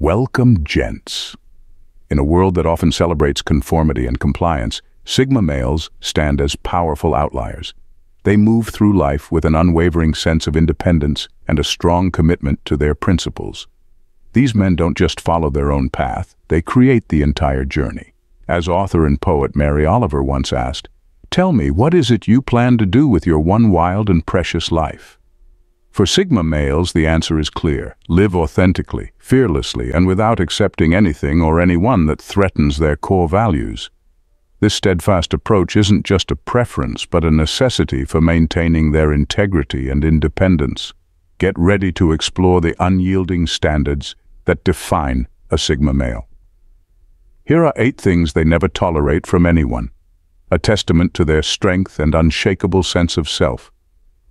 Welcome, gents. In a world that often celebrates conformity and compliance, Sigma males stand as powerful outliers. They move through life with an unwavering sense of independence and a strong commitment to their principles. These men don't just follow their own path, they create the entire journey. As author and poet Mary Oliver once asked, "Tell me, what is it you plan to do with your one wild and precious life?" For Sigma males, the answer is clear. Live authentically, fearlessly, and without accepting anything or anyone that threatens their core values. This steadfast approach isn't just a preference, but a necessity for maintaining their integrity and independence. Get ready to explore the unyielding standards that define a Sigma male. Here are 8 things they never tolerate from anyone, a testament to their strength and unshakable sense of self.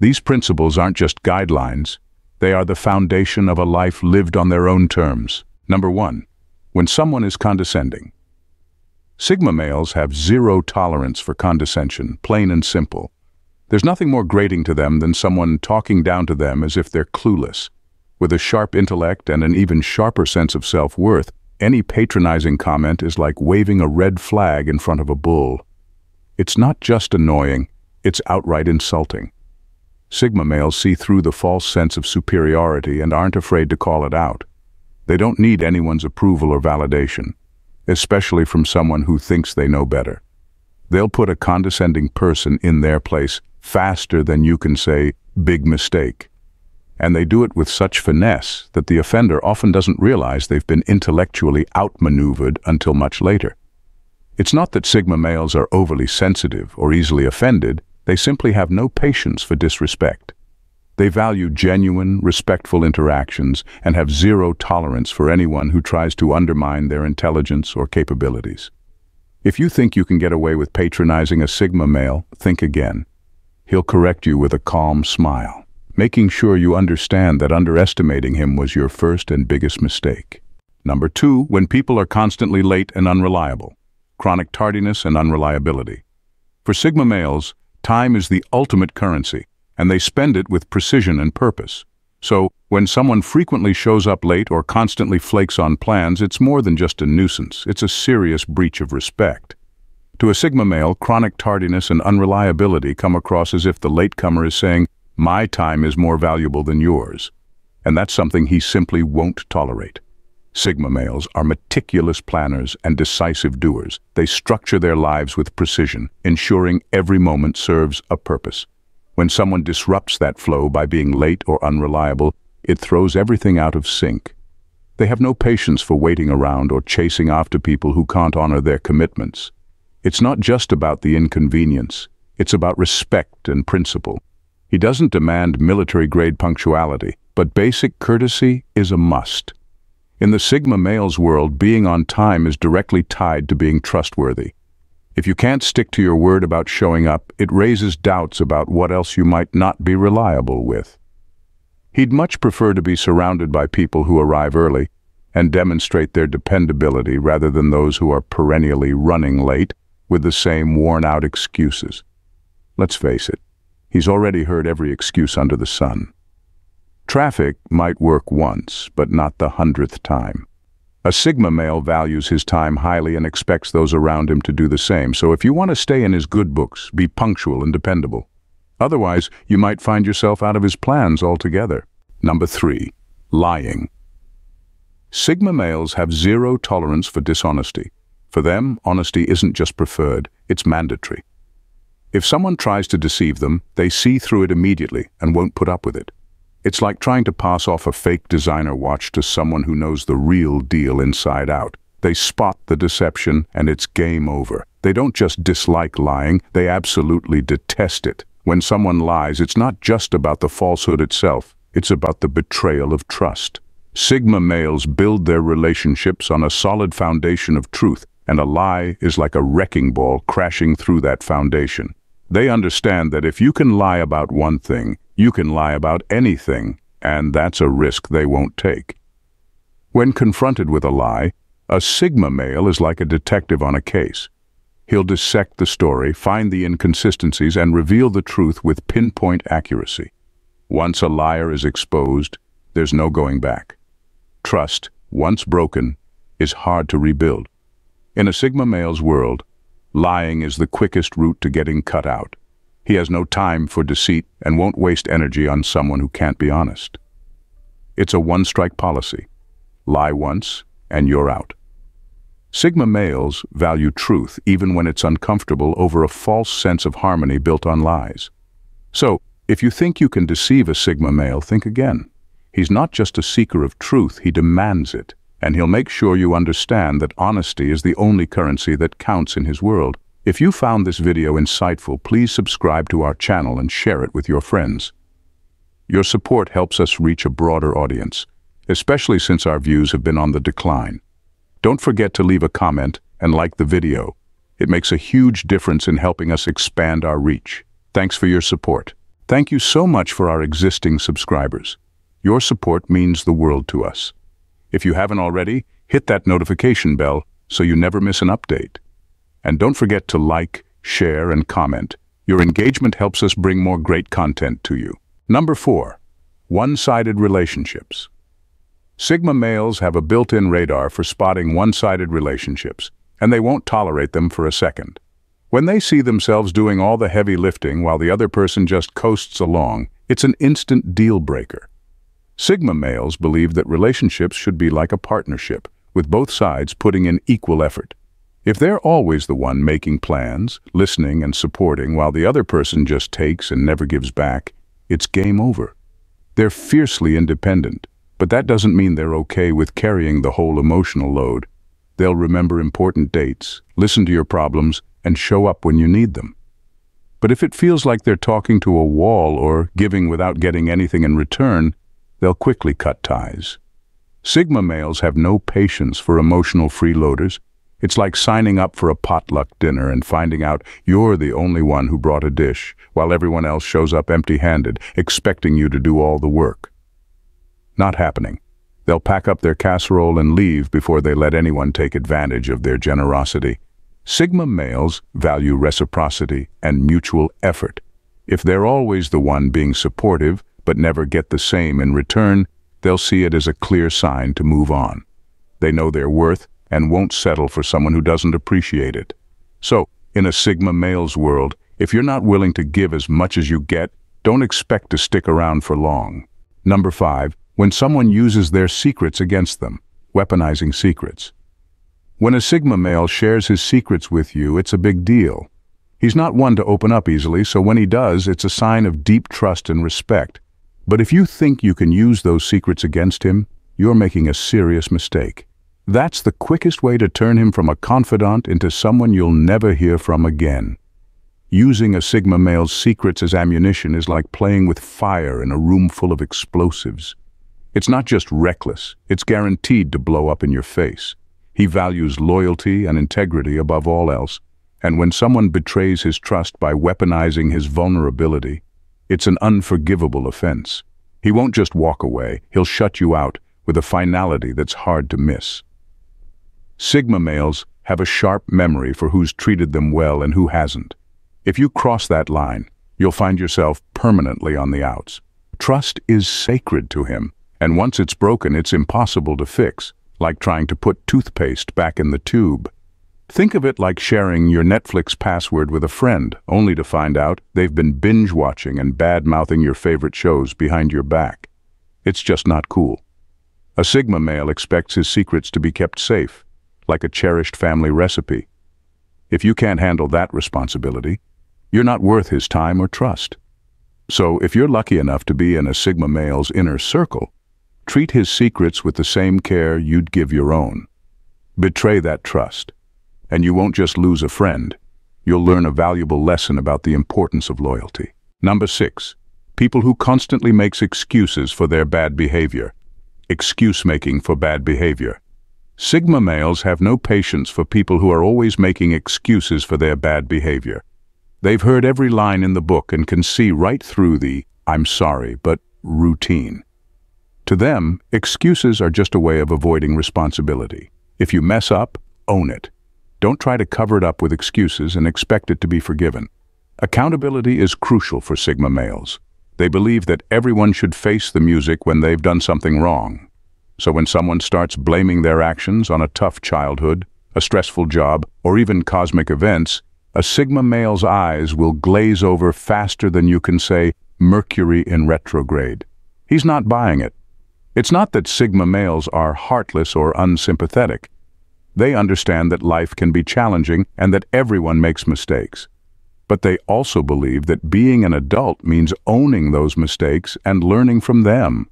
These principles aren't just guidelines, they are the foundation of a life lived on their own terms. Number 1. When someone is condescending. Sigma males have zero tolerance for condescension, plain and simple. There's nothing more grating to them than someone talking down to them as if they're clueless. With a sharp intellect and an even sharper sense of self-worth, any patronizing comment is like waving a red flag in front of a bull. It's not just annoying, it's outright insulting. Sigma males see through the false sense of superiority and aren't afraid to call it out. They don't need anyone's approval or validation, especially from someone who thinks they know better. They'll put a condescending person in their place faster than you can say, "big mistake." And they do it with such finesse that the offender often doesn't realize they've been intellectually outmaneuvered until much later. It's not that Sigma males are overly sensitive or easily offended, they simply have no patience for disrespect. They value genuine, respectful interactions and have zero tolerance for anyone who tries to undermine their intelligence or capabilities. If you think you can get away with patronizing a Sigma male, think again. He'll correct you with a calm smile, making sure you understand that underestimating him was your first and biggest mistake. Number 2, when people are constantly late and unreliable. Chronic tardiness and unreliability. For Sigma males, time is the ultimate currency, and they spend it with precision and purpose. So, when someone frequently shows up late or constantly flakes on plans, it's more than just a nuisance, it's a serious breach of respect. To a Sigma male, chronic tardiness and unreliability come across as if the latecomer is saying, "My time is more valuable than yours." And that's something he simply won't tolerate. Sigma males are meticulous planners and decisive doers. They structure their lives with precision, ensuring every moment serves a purpose. When someone disrupts that flow by being late or unreliable, it throws everything out of sync. They have no patience for waiting around or chasing after people who can't honor their commitments. It's not just about the inconvenience, it's about respect and principle. He doesn't demand military-grade punctuality, but basic courtesy is a must. In the Sigma male's world, being on time is directly tied to being trustworthy. If you can't stick to your word about showing up, it raises doubts about what else you might not be reliable with. He'd much prefer to be surrounded by people who arrive early and demonstrate their dependability rather than those who are perennially running late with the same worn-out excuses. Let's face it, he's already heard every excuse under the sun. Traffic might work once, but not the 100th time. A Sigma male values his time highly and expects those around him to do the same, so if you want to stay in his good books, be punctual and dependable. Otherwise, you might find yourself out of his plans altogether. Number 3, lying. Sigma males have zero tolerance for dishonesty. For them, honesty isn't just preferred, it's mandatory. If someone tries to deceive them, they see through it immediately and won't put up with it. It's like trying to pass off a fake designer watch to someone who knows the real deal inside out. They spot the deception and it's game over. They don't just dislike lying, they absolutely detest it. When someone lies, it's not just about the falsehood itself, it's about the betrayal of trust. Sigma males build their relationships on a solid foundation of truth, and a lie is like a wrecking ball crashing through that foundation. They understand that if you can lie about one thing, you can lie about anything, and that's a risk they won't take. When confronted with a lie, a Sigma male is like a detective on a case. He'll dissect the story, find the inconsistencies, and reveal the truth with pinpoint accuracy. Once a liar is exposed, there's no going back. Trust once broken, is hard to rebuild. In a Sigma male's world, lying is the quickest route to getting cut out. He has no time for deceit and won't waste energy on someone who can't be honest. It's a one-strike policy. Lie once, and you're out. Sigma males value truth even when it's uncomfortable over a false sense of harmony built on lies. So, if you think you can deceive a Sigma male, think again. He's not just a seeker of truth, he demands it, and he'll make sure you understand that honesty is the only currency that counts in his world. If you found this video insightful, please subscribe to our channel and share it with your friends. Your support helps us reach a broader audience, especially since our views have been on the decline. Don't forget to leave a comment and like the video. It makes a huge difference in helping us expand our reach. Thanks for your support. Thank you so much for our existing subscribers. Your support means the world to us. If you haven't already, hit that notification bell so you never miss an update. And don't forget to like, share, and comment. Your engagement helps us bring more great content to you. Number 4. One-sided relationships. Sigma males have a built-in radar for spotting one-sided relationships, and they won't tolerate them for a second. When they see themselves doing all the heavy lifting while the other person just coasts along, it's an instant deal breaker. Sigma males believe that relationships should be like a partnership, with both sides putting in equal effort. If they're always the one making plans, listening and supporting while the other person just takes and never gives back, it's game over. They're fiercely independent, but that doesn't mean they're okay with carrying the whole emotional load. They'll remember important dates, listen to your problems, and show up when you need them. But if it feels like they're talking to a wall or giving without getting anything in return, they'll quickly cut ties. Sigma males have no patience for emotional freeloaders. It's like signing up for a potluck dinner and finding out you're the only one who brought a dish, while everyone else shows up empty-handed, expecting you to do all the work. Not happening. They'll pack up their casserole and leave before they let anyone take advantage of their generosity. Sigma males value reciprocity and mutual effort. If they're always the one being supportive but never get the same in return, they'll see it as a clear sign to move on. They know their worth and won't settle for someone who doesn't appreciate it. So, in a Sigma male's world, if you're not willing to give as much as you get, don't expect to stick around for long. Number 5. When someone uses their secrets against them. Weaponizing secrets. When a Sigma male shares his secrets with you, it's a big deal. He's not one to open up easily, so when he does, it's a sign of deep trust and respect. But if you think you can use those secrets against him, you're making a serious mistake. That's the quickest way to turn him from a confidant into someone you'll never hear from again. Using a Sigma male's secrets as ammunition is like playing with fire in a room full of explosives. It's not just reckless, it's guaranteed to blow up in your face. He values loyalty and integrity above all else, and when someone betrays his trust by weaponizing his vulnerability, it's an unforgivable offense. He won't just walk away, he'll shut you out with a finality that's hard to miss. Sigma males have a sharp memory for who's treated them well and who hasn't. If you cross that line, you'll find yourself permanently on the outs. Trust is sacred to him, and once it's broken, it's impossible to fix, like trying to put toothpaste back in the tube. Think of it like sharing your Netflix password with a friend, only to find out they've been binge-watching and bad-mouthing your favorite shows behind your back. It's just not cool. A Sigma male expects his secrets to be kept safe, like a cherished family recipe. If you can't handle that responsibility, you're not worth his time or trust. So if you're lucky enough to be in a Sigma male's inner circle, treat his secrets with the same care you'd give your own. Betray that trust, and you won't just lose a friend, you'll learn a valuable lesson about the importance of loyalty. Number 6. People who constantly make excuses for their bad behavior. Excuse-making for bad behavior. Sigma males have no patience for people who are always making excuses for their bad behavior. They've heard every line in the book and can see right through the "I'm sorry, but" routine. To them, excuses are just a way of avoiding responsibility. If you mess up, own it. Don't try to cover it up with excuses and expect it to be forgiven. Accountability is crucial for Sigma males. They believe that everyone should face the music when they've done something wrong. So when someone starts blaming their actions on a tough childhood, a stressful job, or even cosmic events, a Sigma male's eyes will glaze over faster than you can say Mercury in retrograde. He's not buying it. It's not that Sigma males are heartless or unsympathetic. They understand that life can be challenging and that everyone makes mistakes. But they also believe that being an adult means owning those mistakes and learning from them,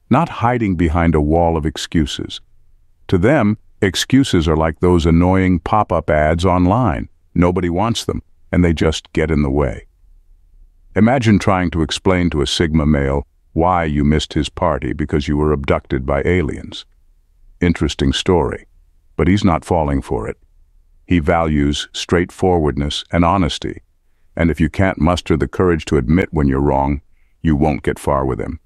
not hiding behind a wall of excuses. To them, excuses are like those annoying pop-up ads online. Nobody wants them, and they just get in the way. Imagine trying to explain to a Sigma male why you missed his party because you were abducted by aliens. Interesting story, but he's not falling for it. He values straightforwardness and honesty, and if you can't muster the courage to admit when you're wrong, you won't get far with him.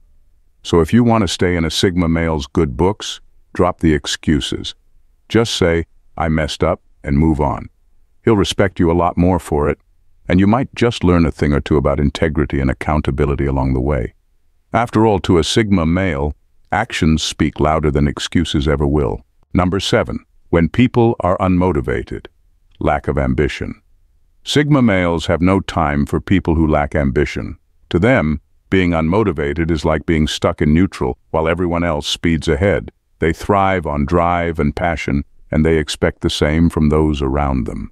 So if you want to stay in a Sigma male's good books, drop the excuses. Just say, "I messed up," and move on. He'll respect you a lot more for it, and you might just learn a thing or two about integrity and accountability along the way. After all, to a Sigma male, actions speak louder than excuses ever will. Number 7. When people are unmotivated. Lack of ambition. Sigma males have no time for people who lack ambition. To them, being unmotivated is like being stuck in neutral while everyone else speeds ahead. They thrive on drive and passion, and they expect the same from those around them.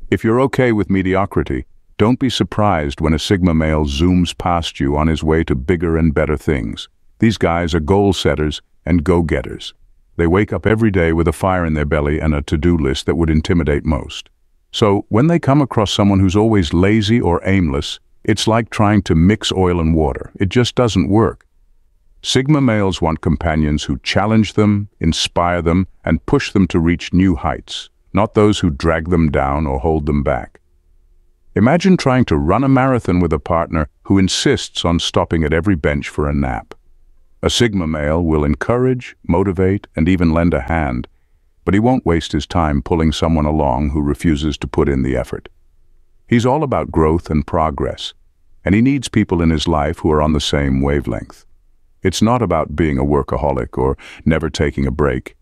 If you're okay with mediocrity, don't be surprised when a Sigma male zooms past you on his way to bigger and better things. These guys are goal setters and go-getters. They wake up every day with a fire in their belly and a to-do list that would intimidate most. So when they come across someone who's always lazy or aimless, it's like trying to mix oil and water. It just doesn't work. Sigma males want companions who challenge them, inspire them, and push them to reach new heights, not those who drag them down or hold them back. Imagine trying to run a marathon with a partner who insists on stopping at every bench for a nap. A Sigma male will encourage, motivate, and even lend a hand, but he won't waste his time pulling someone along who refuses to put in the effort. He's all about growth and progress, and he needs people in his life who are on the same wavelength. It's not about being a workaholic or never taking a break.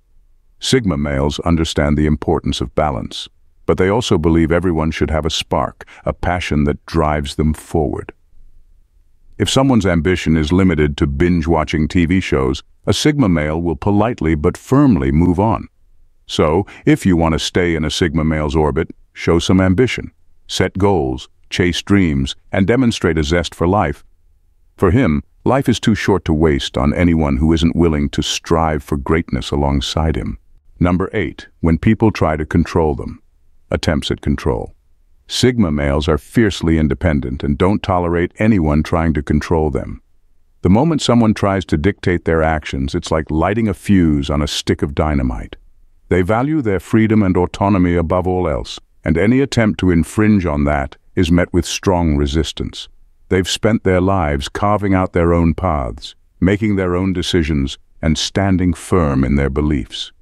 Sigma males understand the importance of balance, but they also believe everyone should have a spark, a passion that drives them forward. If someone's ambition is limited to binge-watching TV shows, a Sigma male will politely but firmly move on. So, if you want to stay in a Sigma male's orbit, show some ambition, set goals, chase dreams, and demonstrate a zest for life. For him, life is too short to waste on anyone who isn't willing to strive for greatness alongside him. Number 8. When people try to control them. Attempts at control. Sigma males are fiercely independent and don't tolerate anyone trying to control them. The moment someone tries to dictate their actions, it's like lighting a fuse on a stick of dynamite. They value their freedom and autonomy above all else, and any attempt to infringe on that is met with strong resistance. They've spent their lives carving out their own paths, making their own decisions, and standing firm in their beliefs.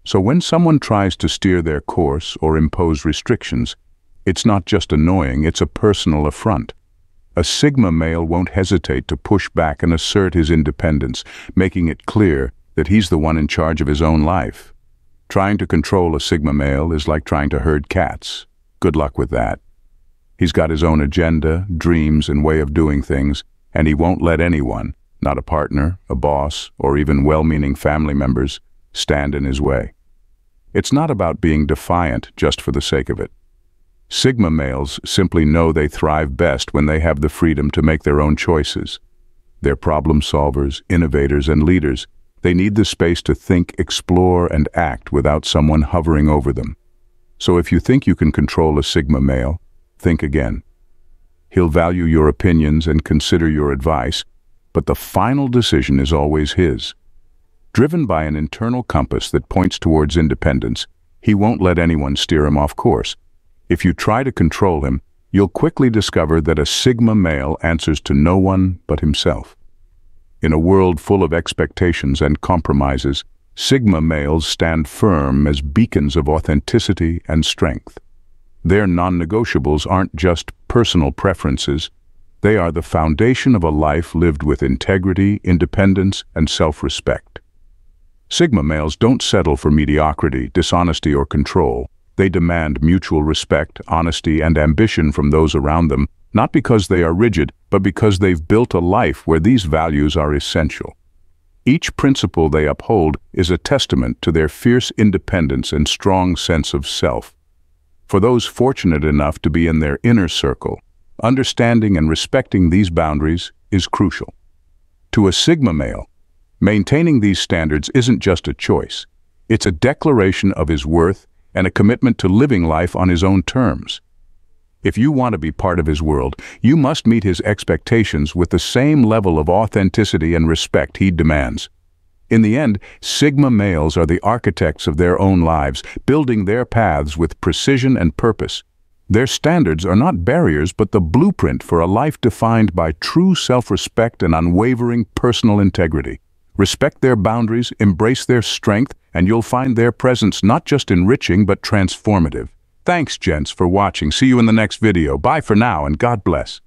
So when someone tries to steer their course or impose restrictions, it's not just annoying, it's a personal affront. A Sigma male won't hesitate to push back and assert his independence, making it clear that he's the one in charge of his own life. Trying to control a Sigma male is like trying to herd cats. Good luck with that. He's got his own agenda, dreams, and way of doing things, and he won't let anyone, not a partner, a boss, or even well-meaning family members, stand in his way. It's not about being defiant just for the sake of it. Sigma males simply know they thrive best when they have the freedom to make their own choices. They're problem solvers, innovators, and leaders. They need the space to think, explore, and act without someone hovering over them. So if you think you can control a Sigma male, think again. He'll value your opinions and consider your advice, but the final decision is always his. Driven by an internal compass that points towards independence, he won't let anyone steer him off course. If you try to control him, you'll quickly discover that a Sigma male answers to no one but himself. In a world full of expectations and compromises, Sigma males stand firm as beacons of authenticity and strength. Their non-negotiables aren't just personal preferences, they are the foundation of a life lived with integrity, independence, and self-respect. Sigma males don't settle for mediocrity, dishonesty, or control. They demand mutual respect, honesty, and ambition from those around them, not because they are rigid, but because they've built a life where these values are essential. Each principle they uphold is a testament to their fierce independence and strong sense of self. For those fortunate enough to be in their inner circle, understanding and respecting these boundaries is crucial. To a Sigma male, maintaining these standards isn't just a choice. It's a declaration of his worth and a commitment to living life on his own terms. If you want to be part of his world, you must meet his expectations with the same level of authenticity and respect he demands. In the end, Sigma males are the architects of their own lives, building their paths with precision and purpose. Their standards are not barriers, but the blueprint for a life defined by true self-respect and unwavering personal integrity. Respect their boundaries, embrace their strength, and you'll find their presence not just enriching but transformative. Thanks, gents, for watching. See you in the next video. Bye for now, and God bless.